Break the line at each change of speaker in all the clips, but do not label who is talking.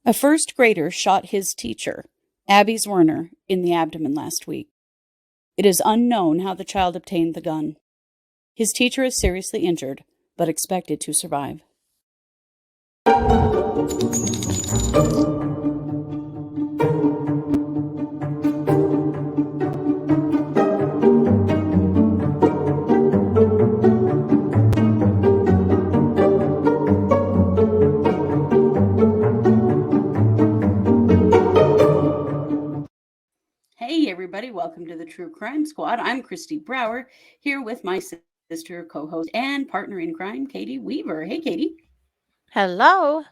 A first grader shot his teacher, Abby Zwerner, in the abdomen last week. It is unknown how the child obtained the gun. His teacher is seriously injured, but expected to survive. Hey everybody, welcome to the True Crime Squad. I'm Kristi Brower, here with my sister, co-host, and partner in crime, Katie Weaver. Hey Katie.
Hello.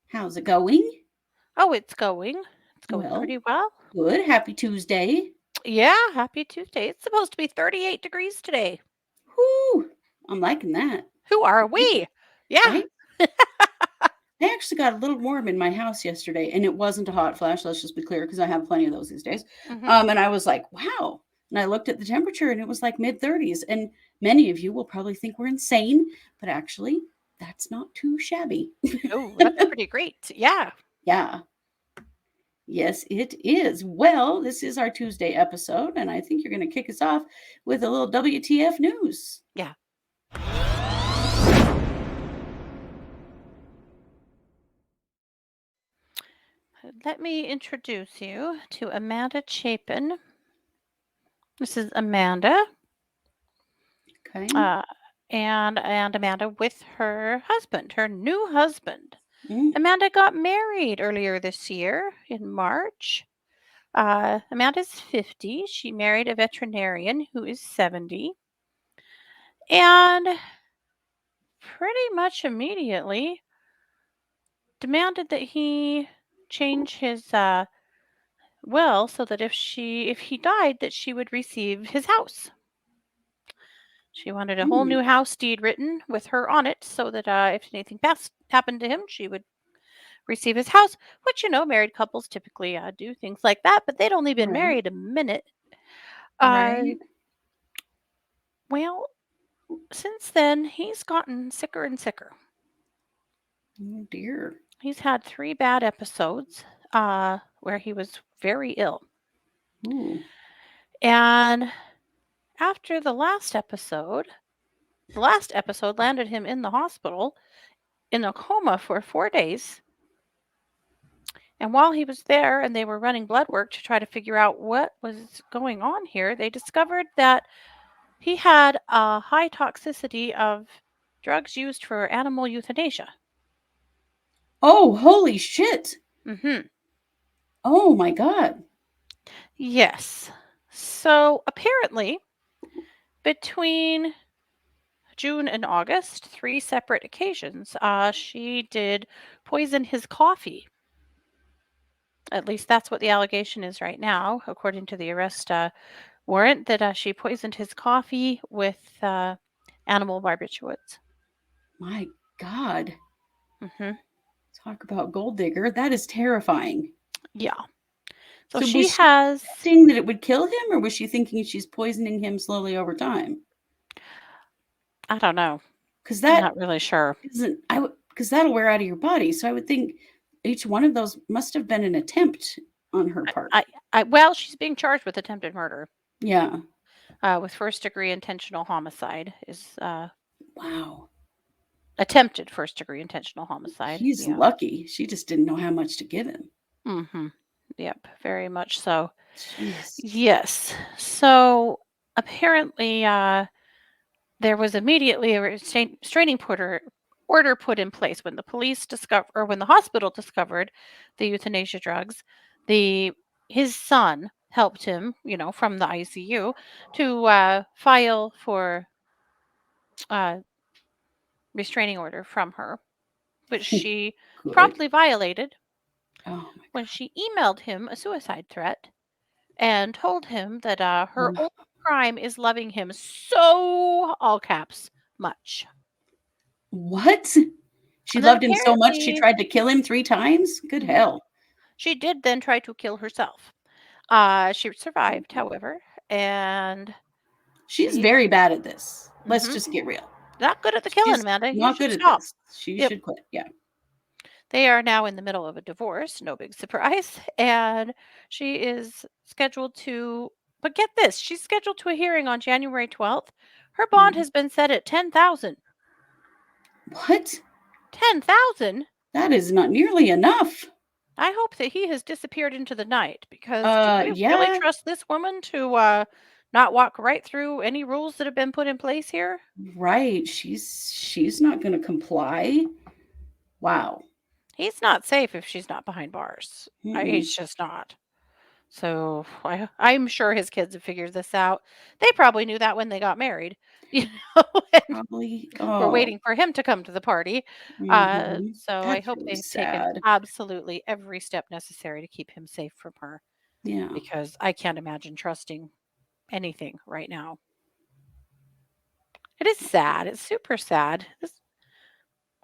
How's it going?
Oh, it's going. It's going
Well,
pretty well.
good. Happy Tuesday.
Yeah, happy Tuesday. It's supposed to be 38 degrees today.
Whoo! I'm liking that.
Who are we? Yeah.
Right? I actually got a little warm in my house yesterday, and it wasn't a hot flash. Let's just be clear, because I have plenty of those these days. And I was like, wow. And I looked at the temperature, and it was like mid-30s. And many of you will probably think we're insane, but actually, that's not too shabby.
Oh, that's pretty great. Yeah.
Yeah. Yes, it is. Well, this is our Tuesday episode, and I think you're going to kick us off with a little WTF news.
Yeah. Let me introduce you to Amanda Chapin. This is Amanda.
Okay.
And Amanda with her husband, her new husband. Amanda got married earlier this year in March. Amanda's 50. She married a veterinarian who is 70. And pretty much immediately demanded that he change his will so that if he died, that she would receive his house. She wanted a whole new house deed written with her on it so that if anything happened to him, she would receive his house, which, married couples typically do things like that, but they'd only been married a minute.
Right.
Well, since then, he's gotten sicker and sicker.
Oh, dear.
He's had 3 bad episodes where he was very ill.
Ooh.
And after the last episode landed him in the hospital in a coma for 4 days. And while he was there and they were running blood work to try to figure out what was going on here, they discovered that he had a high toxicity of drugs used for animal euthanasia.
Oh, holy shit.
Mm-hmm.
Oh, my God.
Yes. So apparently, between June and August, 3 separate occasions, she did poison his coffee. At least that's what the allegation is right now, according to the arrest warrant, that she poisoned his coffee with animal barbiturates.
My God.
Mm-hmm.
Talk about gold digger. That is terrifying.
Yeah. So
was
she
she
has...
thinking that it would kill him, or was she thinking she's poisoning him slowly over time?
I don't know.
Because
I'm not really sure.
Because that'll wear out of your body. So I would think each one of those must have been an attempt on her part.
Well, she's being charged with attempted murder.
Yeah.
With first-degree intentional homicide is...
Wow.
Attempted first-degree intentional homicide.
He's lucky. She just didn't know how much to give him.
Mm-hmm. Yep, very much so.
Jeez.
Yes. So apparently there was immediately a restraining order put in place when the police when the hospital discovered the euthanasia drugs. His son helped him, from the ICU to file for restraining order from her, which she promptly violated when she emailed him a suicide threat and told him that her only crime is loving him so, all caps, much.
What? She loved him so much she tried to kill him 3 times? Good hell.
She did then try to kill herself. She survived, however, and...
She's very bad at this. Let's just get real.
Not good at the killing, Amanda.
Not good at this. She should quit, yeah.
They are now in the middle of a divorce, no big surprise, and she is scheduled to but get this, she's scheduled to a hearing on January 12th. Her bond has been set at 10,000.
What?
10,000?
That is not nearly enough.
I hope that he has disappeared into the night, because do we really
Yeah,
trust this woman to not walk right through any rules that have been put in place here?
right. She's not going to comply. Wow.
He's not safe if she's not behind bars.
Mm-mm.
He's just not. So I'm sure his kids have figured this out. They probably knew that when they got married, you know, and
Probably.
we're
Oh,
waiting for him to come to the party. So I
That's
hope
really
they've taken
sad.
absolutely every step necessary to keep him safe from her,
Yeah.
because I can't imagine trusting anything right now. It is sad. It's super sad.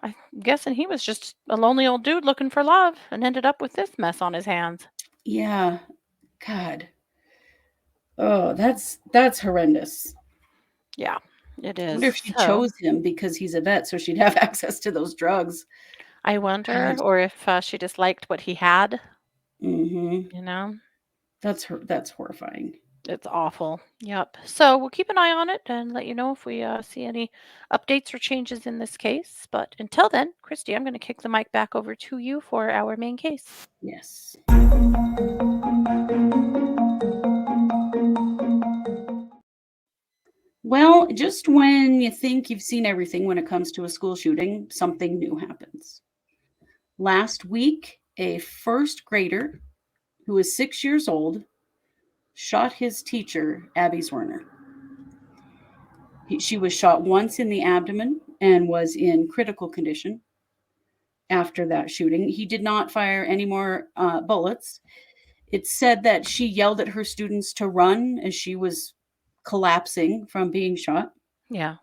I'm guessing he was just a lonely old dude looking for love and ended up with this mess on his hands.
Yeah. God. Oh, that's horrendous.
Yeah, it
I
is.
wonder if she
So
chose him because he's a vet, so she'd have access to those drugs.
I wonder,
God.
or if she just liked what he had,
Mm-hmm.
you know?
That's horrifying.
It's awful. Yep. So we'll keep an eye on it and let you know if we see any updates or changes in this case. But until then, Kristi, I'm going to kick the mic back over to you for our main case.
Yes. Well, just when you think you've seen everything when it comes to a school shooting, something new happens. Last week, a first grader who was 6 years old shot his teacher, Abby Zwerner. She was shot once in the abdomen and was in critical condition after that shooting. He did not fire any more bullets. It's said that she yelled at her students to run as she was collapsing from being shot.
Yeah.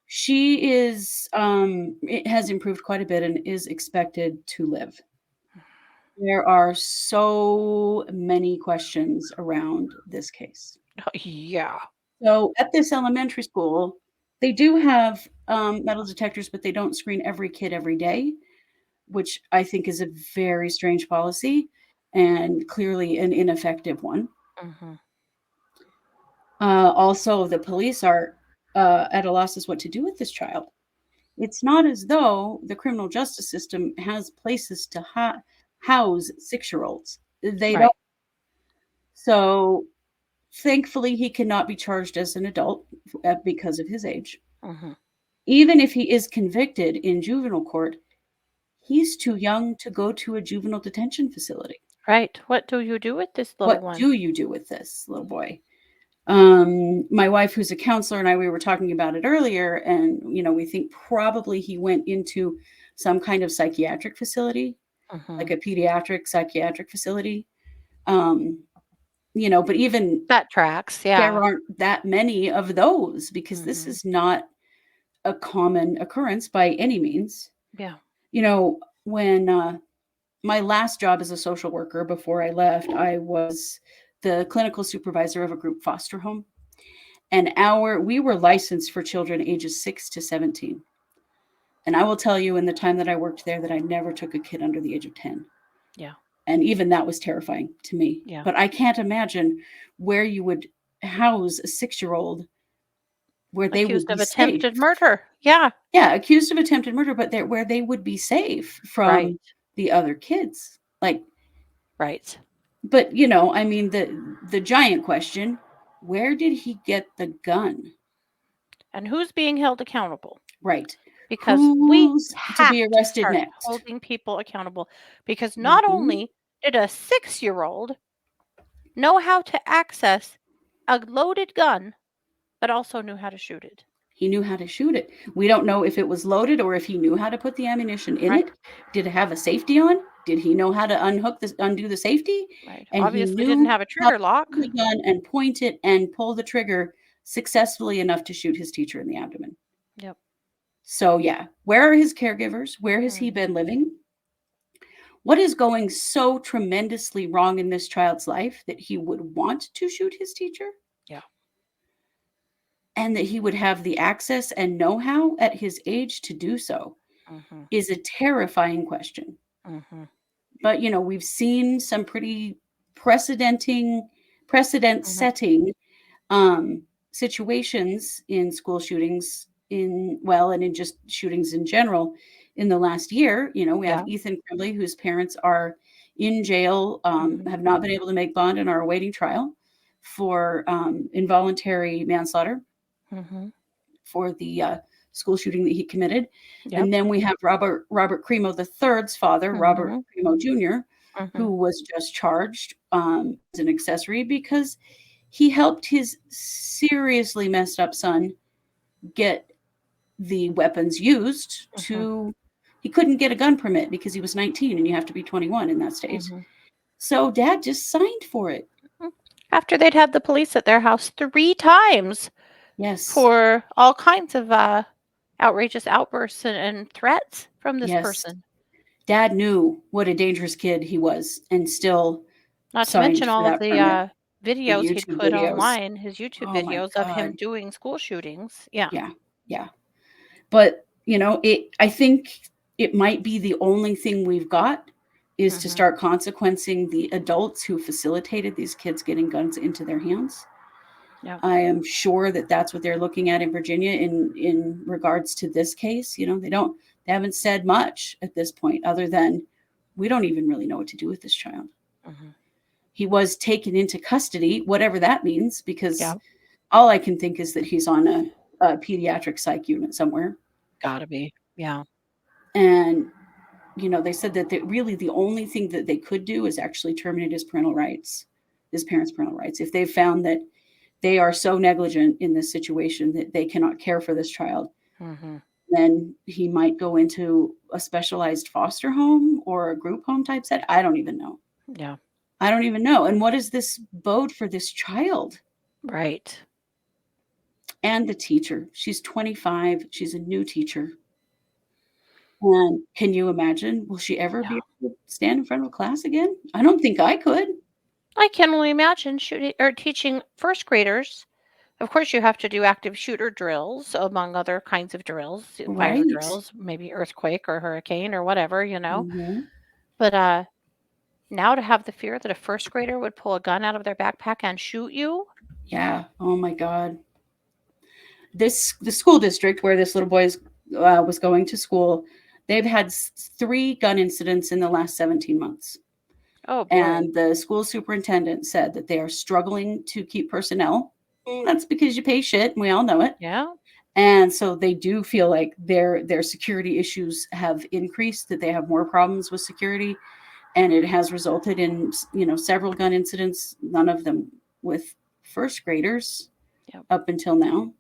She it has improved quite a bit and is expected to live. There are so many questions around this case.
Yeah.
So at this elementary school, they do have metal detectors, but they don't screen every kid every day, which I think is a very strange policy and clearly an ineffective one.
Hmm.
Also, the police are at a loss as what to do with this child. It's not as though the criminal justice system has places to house 6-year-olds. They don't.
Right.
So thankfully, he cannot be charged as an adult because of his age.
Hmm.
Even if he is convicted in juvenile court, he's too young to go to a juvenile detention facility.
Right. What do you do with this little
What
one?
do you do with this little boy? My wife, who's a counselor, and I, we were talking about it earlier, and we think probably he went into some kind of psychiatric facility,
Hmm.
like a pediatric psychiatric facility. But even
That tracks. Yeah.
there aren't that many of those because this
Hmm.
is not a common occurrence by any means.
Yeah.
When my last job as a social worker before I left, I was the clinical supervisor of a group foster home. And we were licensed for children ages 6 to 17. And I will tell you, in the time that I worked there, that I never took a kid under the age of 10.
Yeah.
And even that was terrifying to me.
Yeah.
But I can't imagine where you would house a 6-year-old where they would
Accused
be
of
safe.
attempted murder. Yeah.
Yeah, accused of attempted murder, but where they would be safe
Right.
from the other kids.
Right.
But I mean, the giant question: where did he get the gun?
And who's being held accountable?
Right.
Because we
Who's to
have
be
to
arrested
start
next?
holding people accountable, because not
Mhm.
only did a 6-year-old know how to access a loaded gun, but also knew how to shoot it.
He knew how to shoot it. We don't know if it was loaded or if he knew how to put the ammunition in
Right.
it. Did it have a safety on? Did he know how to undo the safety?
Right.
And he
Obviously didn't
knew
have a
how to
trigger lock.
hold the gun and point it and pull the trigger successfully enough to shoot his teacher in the abdomen.
Yep.
So yeah, where are his caregivers? Where has he
Mhm.
been living? What is going so tremendously wrong in this child's life that he would want to shoot his teacher?
Yeah.
And that he would have the access and know-how at his age to do so
Mhm.
is a terrifying question.
Mhm.
But, we've seen some pretty
Mhm.
precedent-setting, um, situations in school shootings and in just shootings in general in the last year. We have
Yeah.
Ethan Crumbley, whose parents are in jail,
Mhm.
have not been able to make bond and are awaiting trial for, involuntary manslaughter
Mhm.
for the, school shooting that he committed.
Yep.
And then we have Robert Crimo III's father, Robert
Mhm.
Crimo Jr., who
Mhm.
was just charged, as an accessory because he helped his seriously messed up son get the weapons used
Mhm.
to he couldn't get a gun permit because he was 19 and you have to be 21 in that state.
Mhm.
So dad just signed for it.
Mm. After they'd had the police at their house 3 times
Yes.
for all kinds of, outrageous outbursts and threats from this
Yes.
person.
Dad knew what a dangerous kid he was and still
Not to
signed
mention
for
all of
that permit. The
videos he'd
YouTube
put
videos.
online, his YouTube
Oh my
videos of him
god.
doing school shootings. Yeah.
Yeah. Yeah. But, I think it might be the only thing we've got is to
Mhm.
start consequencing the adults who facilitated these kids getting guns into their hands.
Yep.
I am sure that that's what they're looking at in Virginia in regards to this case. They haven't said much at this point other than we don't even really know what to do with this child.
Mhm.
He was taken into custody, whatever that means, because
Yep.
all I can think is that he's on a pediatric psych unit somewhere.
Gotta be. Yeah.
And they said that really the only thing that they could do is actually terminate his parents' parental rights. If they found that they are so negligent in this situation that they cannot care for this child,
Mhm.
then he might go into a specialized foster home or a group home type set. I don't even know.
Yeah.
I don't even know. And what does this bode for this child
Right.
and the teacher? She's 25. She's a new teacher. And can you imagine? Will she ever
Yeah.
be able to stand in front of a class again? I don't think I could.
I can only imagine shooting or teaching first graders. Of course, you have to do active shooter drills, among other kinds of drills, fire
Right.
drills, maybe earthquake or hurricane or whatever.
Mhm.
But now to have the fear that a first grader would pull a gun out of their backpack and shoot you.
Yeah. Oh my god. The school district where this little boy was going to school, they've had 3 gun incidents in the last 17 months.
Oh boy.
And the school superintendent said that they are struggling to keep personnel. That's because you pay shit, and we all know it.
Yeah.
And so they do feel like their security issues have increased, that they have more problems with security, and it has resulted in several gun incidents, none of them with first graders
Yep.
up until now.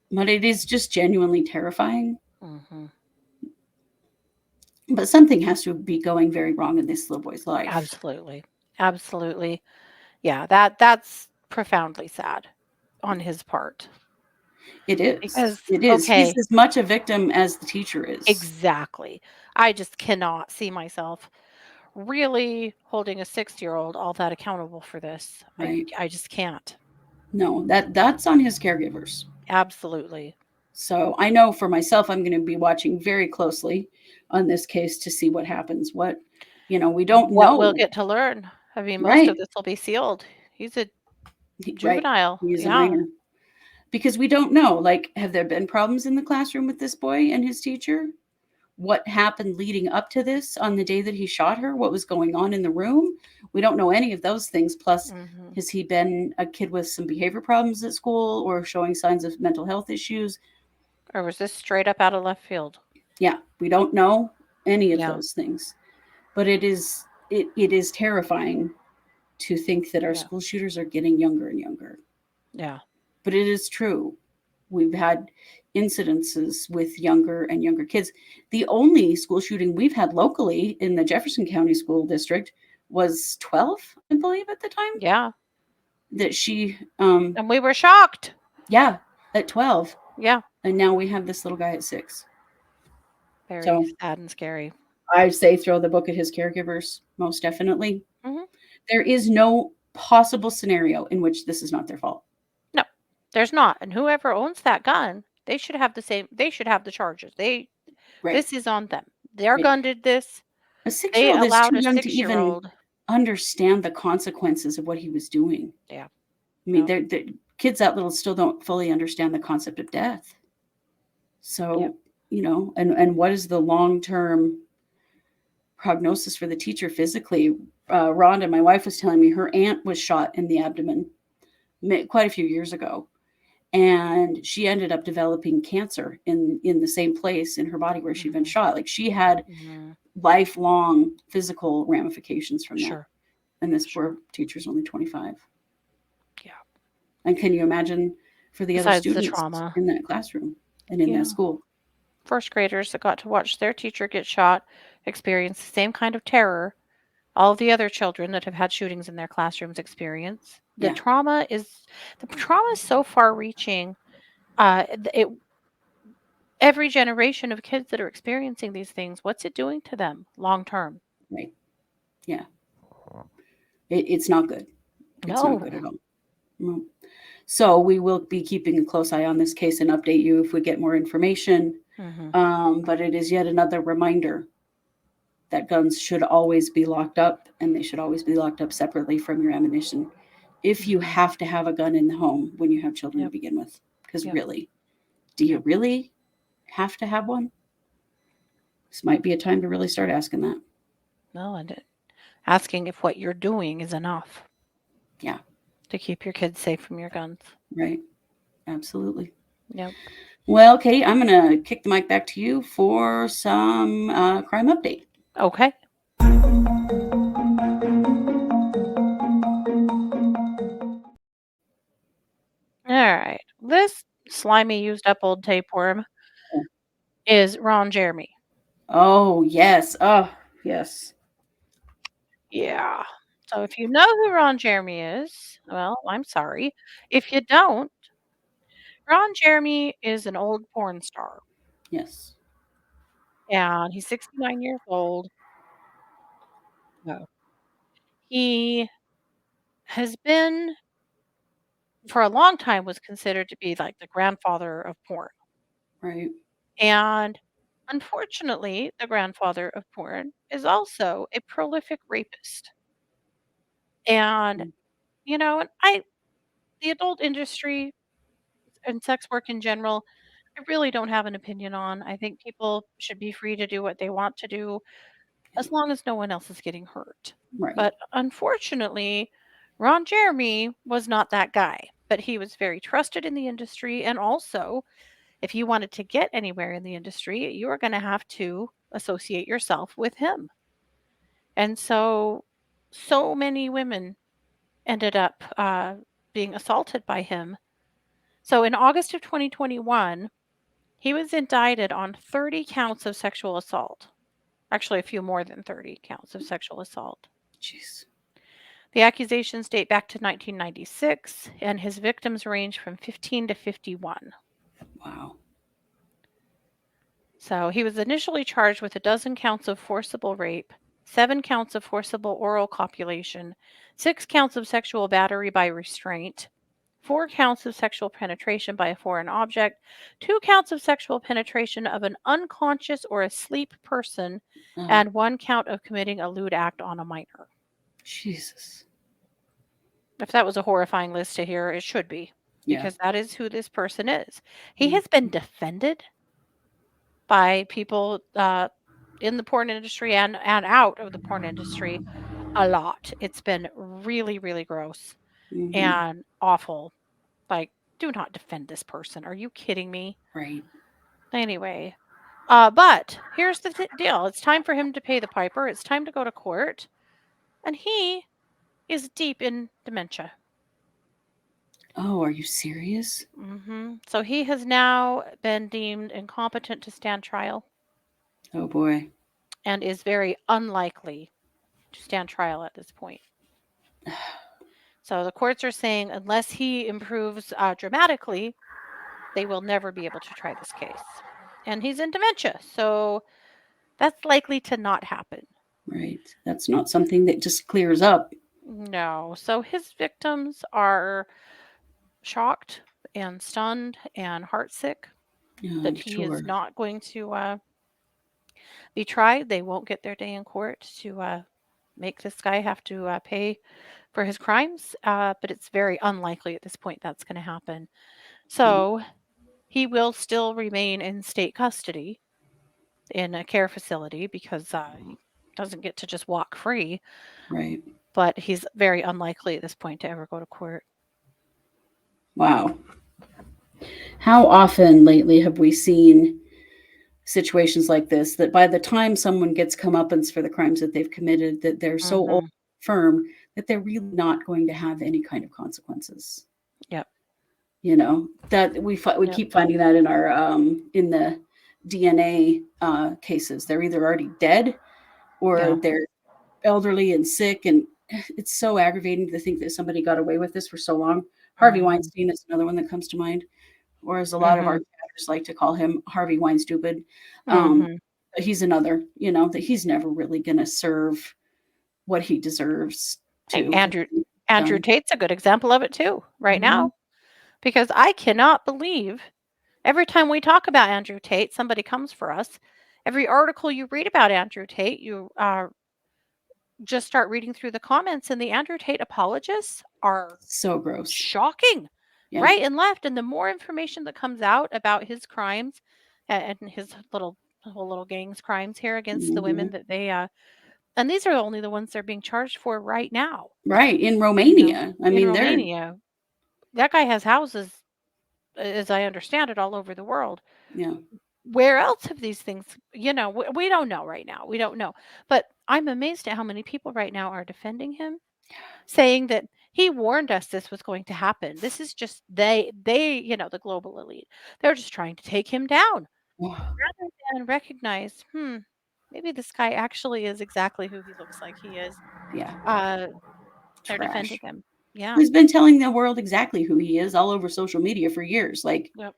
But it is just genuinely terrifying.
Mhm.
But something has to be going very wrong in this little boy's life.
Absolutely. Absolutely. Yeah, that's profoundly sad on his part.
It is.
Because
It is. He's
okay,
as much a victim as the teacher is.
exactly. I just cannot see myself really holding a 6-year-old all that accountable for this. I
Right.
I just can't.
No, that's on his caregivers.
Absolutely.
So I know for myself, I'm going to be watching very closely on this case to see what happens. We don't
What we'll
know.
get to learn. I mean, most of
Right.
this will be sealed. He's a
Right.
juvenile.
He is a
Yeah.
minor. Because we don't know. Like, have there been problems in the classroom with this boy and his teacher? What happened leading up to this on the day that he shot her? What was going on in the room? We don't know any of those things. Plus,
Mhm.
has he been a kid with some behavior problems at school or showing signs of mental health issues?
Or was this straight up out of left field?
Yeah, we don't know any of
Yeah.
those things. But it is terrifying to think that our
Yeah.
school shooters are getting younger and younger.
Yeah.
But it is true. We've had incidences with younger and younger kids. The only school shooting we've had locally in the Jefferson County School District was 12, I believe, at the time
Yeah.
that she,
And we were shocked.
yeah, at 12.
Yeah.
And now we have this little guy at 6.
Very
So
sad and scary.
I say throw the book at his caregivers, most definitely.
Mhm.
There is no possible scenario in which this is not their fault.
No, there's not. And whoever owns that gun, they should have the charges.
Right.
This is on them. Their
Right.
gun did this.
A
They
6-year-old is
allowed
too
a
young to even
6-year-old.
understand the consequences of what he was doing.
Yeah.
I mean,
Yep.
they're kids that little still don't fully understand the concept of death.
Yep.
So, and what is the long-term prognosis for the teacher physically? Rhonda, my wife, was telling me her aunt was shot in the abdomen quite a few years ago, and she ended up developing cancer in the same place in her body where she'd been
Mhm.
shot. Like, she had
Mhm.
lifelong physical ramifications from that.
Sure.
And this poor
Sure.
teacher's only 25.
Yeah.
And can you imagine for the other
Besides the
students
trauma.
in that classroom and in that
Yeah.
school?
First graders that got to watch their teacher get shot experience the same kind of terror all of the other children that have had shootings in their classrooms experience.
Yeah,
The trauma is so far reaching. It every generation of kids that are experiencing these things, what's it doing to them long term?
right. Yeah, it's not good. It's not good
No.
at all. No. So we will be keeping a close eye on this case and update you if we get more information.
Mhm.
But it is yet another reminder that guns should always be locked up, and they should always be locked up separately from your ammunition. If you
Mhm.
have to have a gun in the home when you have children to
Yep.
begin with, because
Yep.
really, do you
Yep.
really have to have one? This might be a time to really start asking that.
No, and asking if what you're doing is enough
Yeah,
to keep your kids safe from your guns.
right. Absolutely.
Yep.
Well, Katie, I'm going to kick the mic back to you for some crime update.
Okay. All right. This slimy, used up old tapeworm is Ron Jeremy.
Oh, yes. Oh, yes.
Yeah. So if you know who Ron Jeremy is, well, I'm sorry. If you don't, Ron Jeremy is an old porn star,
Yes.
and he's 69 years old. No. He has been, for a long time, was considered to be like the grandfather of porn.
Right.
And unfortunately, the grandfather of porn is also a prolific rapist. And,
Mm.
and the adult industry and sex work in general, I really don't have an opinion on. I think people should be free to do what they want to do as long as no one else is getting hurt.
Right.
But unfortunately, Ron Jeremy was not that guy, but he was very trusted in the industry. And also, if you wanted to get anywhere in the industry, you were going to have to associate yourself with him. And so many women ended up being assaulted by him. So in August of 2021, he was indicted on 30 counts of sexual assault. Actually, a few more than 30 counts of sexual assault.
Jeez.
The accusations date back to 1996, and his victims range from 15 to 51.
Wow.
So he was initially charged with a dozen counts of forcible rape, 7 counts of forcible oral copulation, 6 counts of sexual battery by restraint, 4 counts of sexual penetration by a foreign object, 2 counts of sexual penetration of an unconscious or asleep person,
Oh,
and 1 count of committing a lewd act on a minor.
Jesus.
If that was a horrifying list to hear, it should be,
Yeah.
because that is who this person is. He has been defended by people in the porn industry and out of the porn industry a lot. It's been really, really gross
Mm-hmm.
and awful. Like, do not defend this person. Are you kidding me?
Right.
Anyway, but here's the deal. It's time for him to pay the piper. It's time to go to court. And he is deep in dementia.
Oh, are you serious?
So he has now been deemed incompetent to stand trial
Oh, boy.
and is very unlikely to stand trial at this point. So the courts are saying unless he improves dramatically, they will never be able to try this case. And he's in dementia, so that's likely to not happen.
Right. That's not something that just clears up.
No. So his victims are shocked and stunned and heartsick
Yeah,
that
I'm
he is
sure.
not going to They tried. They won't get their day in court to make this guy have to pay for his crimes, but it's very unlikely at this point that's going to happen. So he will still remain in state custody in a care facility because he doesn't get to just walk free.
Right.
But he's very unlikely at this point to ever go to court.
Wow. How often lately have we seen situations like this that by the time someone gets comeuppance for the crimes that they've committed, that they're so old,
Mm-hmm.
firm that they're really not going to have any kind of consequences?
Yep.
You know that we
Yep.
keep finding that in the DNA cases. They're either already dead or
Yeah.
they're elderly and sick, and it's so aggravating to think that somebody got away with this for so long. Harvey
Mm-hmm.
Weinstein is another one that comes to mind, or as a lot of our
Mm-hmm.
chatters like to call him, Harvey Weinstupid.
Mm-hmm.
But he's another, that he's never really going to serve what he deserves to have
Andrew
done.
Tate's a good example of it too, right
Mhm.
now, because I cannot believe every time we talk about Andrew Tate, somebody comes for us. Every article you read about Andrew Tate, you just start reading through the comments, and the Andrew Tate apologists are
So gross.
shocking,
Yeah.
right and left. And the more information that comes out about his crimes and his whole little gang's crimes here against the women
Mhm.
that they and these are only the ones they're being charged for right now.
Right, in
You know,
Romania. I
in
mean, they're
Romania, that guy has houses, as I understand it, all over the world.
yeah.
Where else have these things, we don't know right now. We don't know. But I'm amazed at how many people right now are defending him, saying that he warned us this was going to happen. This is just the global elite. They're just trying to take him down rather than recognize, maybe this guy actually is exactly who he looks like he is.
Yeah,
Uh, they're defending
trash.
him. Yeah.
He's been telling the world exactly who he is all over social media for years. Like,
Yep.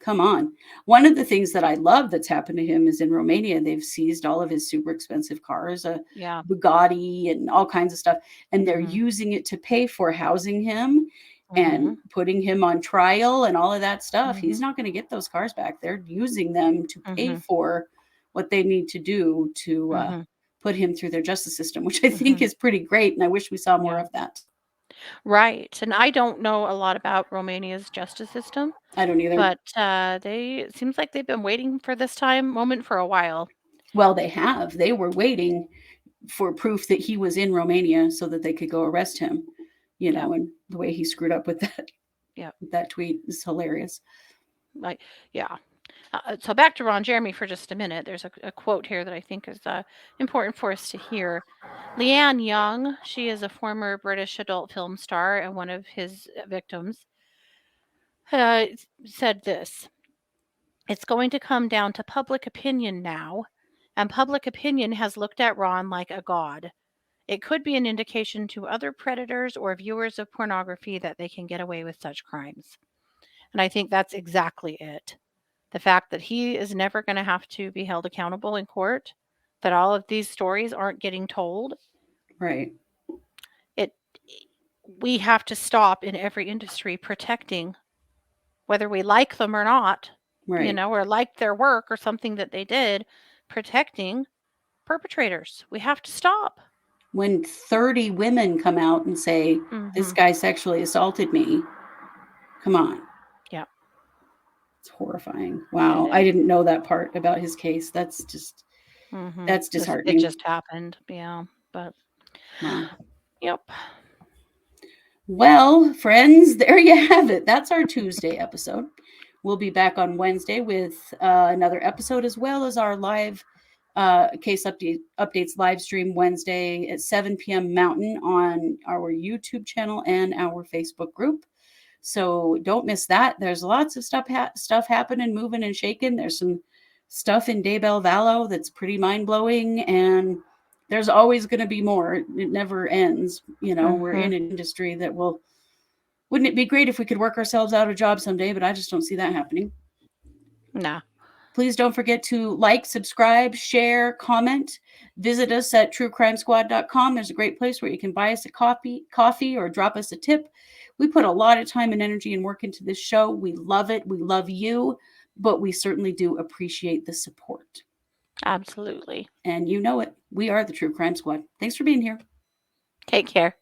come on. One of the things that I love that's happened to him is in Romania, they've seized all of his super expensive cars, a
Yeah.
Bugatti and all kinds of stuff, and they're
Mhm.
using it to pay for housing him and
Mhm.
putting him on trial and all of that stuff. He's
Mhm.
not going to get those cars back. They're using them to pay
Mhm.
for what they need to do to
Mhm.
put him through their justice system, which I think
Mhm.
is pretty great. And I wish we saw more
Yeah.
of that.
Right. And I don't know a lot about Romania's justice system,
I don't either.
but they it seems like they've been waiting for this moment for a while.
Well, they have. They were waiting for proof that he was in Romania so that they could go arrest him,
Yep.
and the way he screwed up
Yep.
with that tweet is hilarious.
Like, yeah. So back to Ron Jeremy for just a minute. There's a quote here that I think is important for us to hear. Leanne Young, she is a former British adult film star and one of his victims, uh, said this: "It's going to come down to public opinion now, and public opinion has looked at Ron like a god. It could be an indication to other predators or viewers of pornography that they can get away with such crimes." And I think that's exactly it. The fact that he is never going to have to be held accountable in court, that all of these stories aren't getting told,
Right.
it we have to stop in every industry protecting, whether we like them or not,
Right.
or like their work or something that they did, protecting perpetrators. We have to stop.
When 30 women come out and say, this
Mhm.
guy sexually assaulted me, come on.
Yeah,
It's horrifying.
it
Wow. I
is.
didn't know that part about his case.
Mhm.
That's
It
disheartening.
just happened. Yeah, but
Wow.
yep.
Well, friends, there you have it. That's our Tuesday episode. We'll be back on Wednesday with another episode, as well as our live case updates live stream Wednesday at 7 p.m. Mountain on our YouTube channel and our Facebook group. So don't miss that. There's lots of stuff happening, moving and shaking. There's some stuff in Daybell Vallow that's pretty mind blowing, and there's always going to be more. It never ends. We're
Mhm.
in an industry that will. Wouldn't it be great if we could work ourselves out of a job someday? But I just don't see that happening.
Nah.
Please don't forget to like, subscribe, share, comment. Visit us at truecrimesquad.com. There's a great place where you can buy us a coffee or drop us a tip. We put a lot of time and energy and work into this show. We love it. We love you, but we certainly do appreciate the support.
Absolutely.
And you know it. We are the True Crime Squad. Thanks for being here.
Take care.